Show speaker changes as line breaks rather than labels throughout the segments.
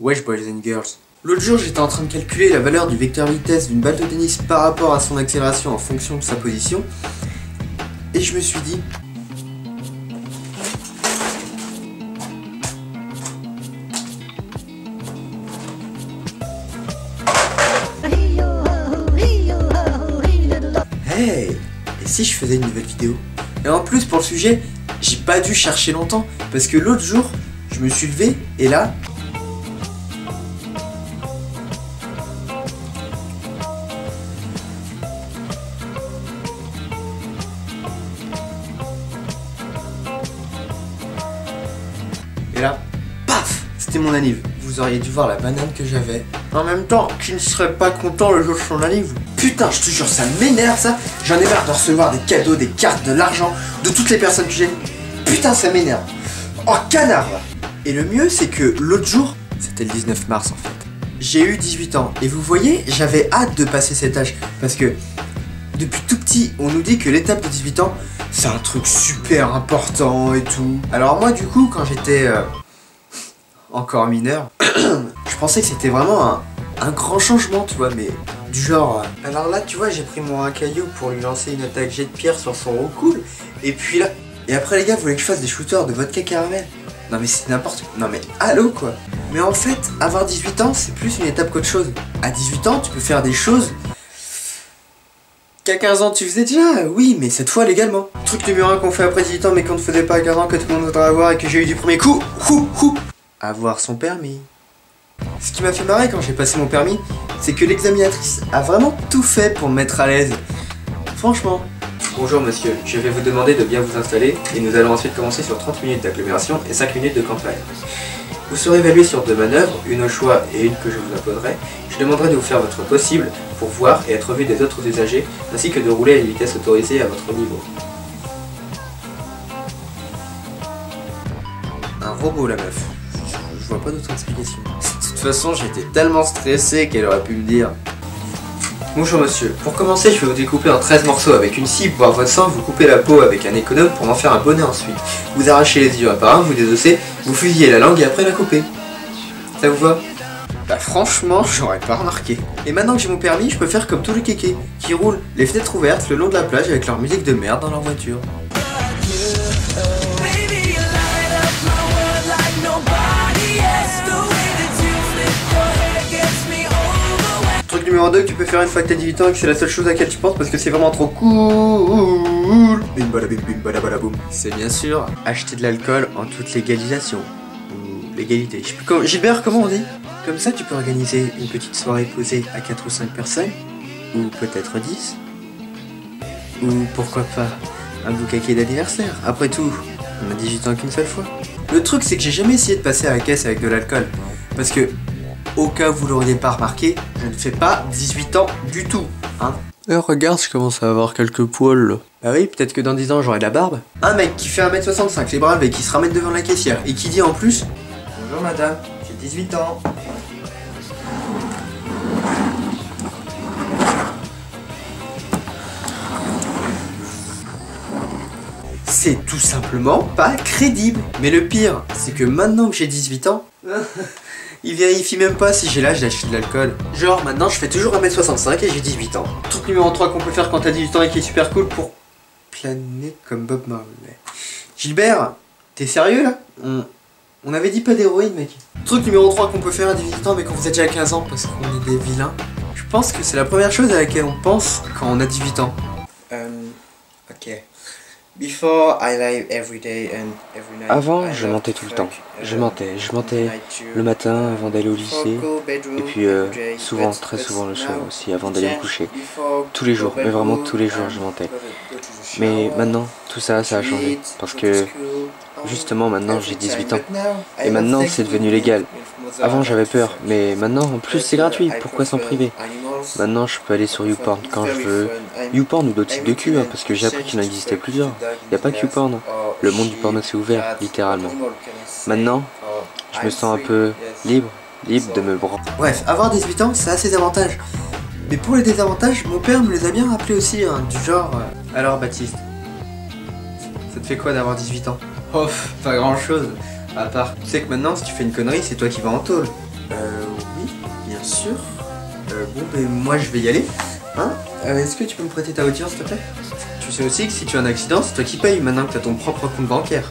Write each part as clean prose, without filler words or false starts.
Wesh boys and girls. L'autre jour j'étais en train de calculer la valeur du vecteur vitesse d'une balle de tennis par rapport à son accélération en fonction de sa position. Et je me suis dit... Hey! Et si je faisais une nouvelle vidéo? Et en plus pour le sujet, j'ai pas dû chercher longtemps parce que l'autre jour, je me suis levé et là... Et là, paf! C'était mon anniv. Vous auriez dû voir la banane que j'avais. En même temps, qui ne serait pas content le jour de son anniv? Putain, je te jure, ça m'énerve ça. J'en ai marre de recevoir des cadeaux, des cartes, de l'argent, de toutes les personnes que j'aime. Putain, ça m'énerve. Oh, canard là. Et le mieux, c'est que l'autre jour, c'était le 19 mars en fait, j'ai eu 18 ans. Et vous voyez, j'avais hâte de passer cet âge. Parce que, depuis tout petit, on nous dit que l'étape de 18 ans, c'est un truc super important et tout. Alors moi, du coup, quand j'étais encore mineur, je pensais que c'était vraiment un grand changement, tu vois, mais du genre... Alors là, tu vois, j'ai pris mon caillou pour lui lancer une attaque jet de pierre sur son haut cool. Et puis là... Et après, les gars, vous voulez que je fasse des shooters de vodka caramel? Non mais c'est n'importe quoi. Non mais allô quoi. Mais en fait, avoir 18 ans, c'est plus une étape qu'autre chose. À 18 ans, tu peux faire des choses qu'à 15 ans tu faisais déjà, oui, mais cette fois légalement. Truc numéro 1 qu'on fait après 18 ans mais qu'on ne faisait pas à 15 ans, que tout le monde voudrait avoir et que j'ai eu du premier coup. Avoir son permis. Ce qui m'a fait marrer quand j'ai passé mon permis, c'est que l'examinatrice a vraiment tout fait pour me mettre à l'aise. Franchement. Bonjour monsieur, je vais vous demander de bien vous installer et nous allons ensuite commencer sur 30 minutes d'agglomération et 5 minutes de campagne. Vous serez évalué sur 2 manœuvres, une au choix et une que je vous imposerai. Je demanderai de vous faire votre possible pour voir et être vu des autres usagers, ainsi que de rouler à une vitesse autorisée à votre niveau. Un robot la meuf. Je vois pas d'autre explication. De toute façon j'étais tellement stressé qu'elle aurait pu me dire... Bonjour monsieur, pour commencer je vais vous découper en 13 morceaux avec une scie, boire votre sang, vous coupez la peau avec un économe pour en faire un bonnet ensuite. Vous arrachez les yeux un par un, vous désossez, vous fusillez la langue et après la coupez. Ça vous va? Bah franchement, j'aurais pas remarqué. Et maintenant que j'ai mon permis, je peux faire comme tous les kékés, qui roulent les fenêtres ouvertes le long de la plage avec leur musique de merde dans leur voiture. Truc numéro 2 que tu peux faire une fois que t'as 18 ans et que c'est la seule chose à laquelle tu penses parce que c'est vraiment trop cool. Bim bada bim bim bada bada boum. C'est bien sûr acheter de l'alcool en toute légalisation. Ou légalité. Je sais plus comment. Gilbert, comment on dit? Comme ça tu peux organiser une petite soirée posée à 4 ou 5 personnes. Ou peut-être 10. Ou pourquoi pas un boucaquet d'anniversaire. Après tout, on a 18 ans qu'une seule fois. Le truc c'est que j'ai jamais essayé de passer à la caisse avec de l'alcool. Parce que au cas où vous l'auriez pas remarqué, je ne fais pas 18 ans du tout, hein. Regarde, je commence à avoir quelques poils là. Bah oui, peut-être que dans 10 ans j'aurai la barbe. Un mec qui fait 1m65, les bras levés, qui se ramène devant la caissière et qui dit en plus: bonjour madame, j'ai 18 ans. C'est tout simplement pas crédible. Mais le pire, c'est que maintenant que j'ai 18 ans... Il vérifie même pas si j'ai l'âge d'acheter de l'alcool. Genre maintenant je fais toujours 1m65 et j'ai 18 ans. Truc numéro 3 qu'on peut faire quand t'as 18 ans et qui est super cool pour planer comme Bob Marley. Gilbert, t'es sérieux là? On avait dit pas d'héroïne mec. Truc numéro 3 qu'on peut faire à 18 ans mais qu'on faisait déjà à 15 ans parce qu'on est des vilains. Je pense que c'est la première chose à laquelle on pense quand on a 18 ans. Ok.
Avant, je mentais tout le temps. Je mentais le matin avant d'aller au lycée, et puis souvent, très souvent le soir aussi, avant d'aller me coucher. Tous les jours, mais vraiment tous les jours, je mentais. Mais maintenant, tout ça, ça a changé, parce que justement maintenant j'ai 18 ans, et maintenant c'est devenu légal. Avant j'avais peur, mais maintenant en plus c'est gratuit, pourquoi s'en priver? Maintenant je peux aller sur YouPorn quand je veux. YouPorn ou d'autres types de cul, hein, parce que j'ai appris qu'il en existait plusieurs. Il n'y a pas que YouPorn, le monde du porno s'est ouvert, littéralement. Maintenant, je me sens un peu libre de me branler.
Bref, avoir 18 ans, ça a ses avantages. Mais pour les désavantages, mon père me les a bien rappelés aussi, hein, du genre... Alors Baptiste, ça te fait quoi d'avoir 18 ans? Oh, pas grand chose. À part, tu sais que maintenant, si tu fais une connerie, c'est toi qui vas en tôle. Oui, bien sûr. Bon, ben moi je vais y aller. Hein? Est-ce que tu peux me prêter ta voiture, s'il te plaît? Tu sais aussi que si tu as un accident, c'est toi qui payes maintenant que tu as ton propre compte bancaire.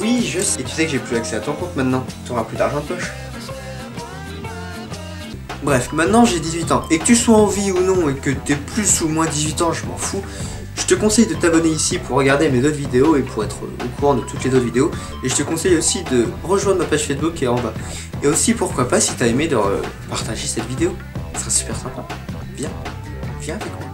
Oui, je sais. Et tu sais que j'ai plus accès à ton compte maintenant. Tu auras plus d'argent de poche. Bref, maintenant j'ai 18 ans. Et que tu sois en vie ou non, et que tu aies plus ou moins 18 ans, je m'en fous. Je te conseille de t'abonner ici pour regarder mes autres vidéos et pour être au courant de toutes les autres vidéos. Et je te conseille aussi de rejoindre ma page Facebook qui est en bas. Et aussi, pourquoi pas, si t'as aimé, de partager cette vidéo. Ça sera super sympa. Viens avec moi.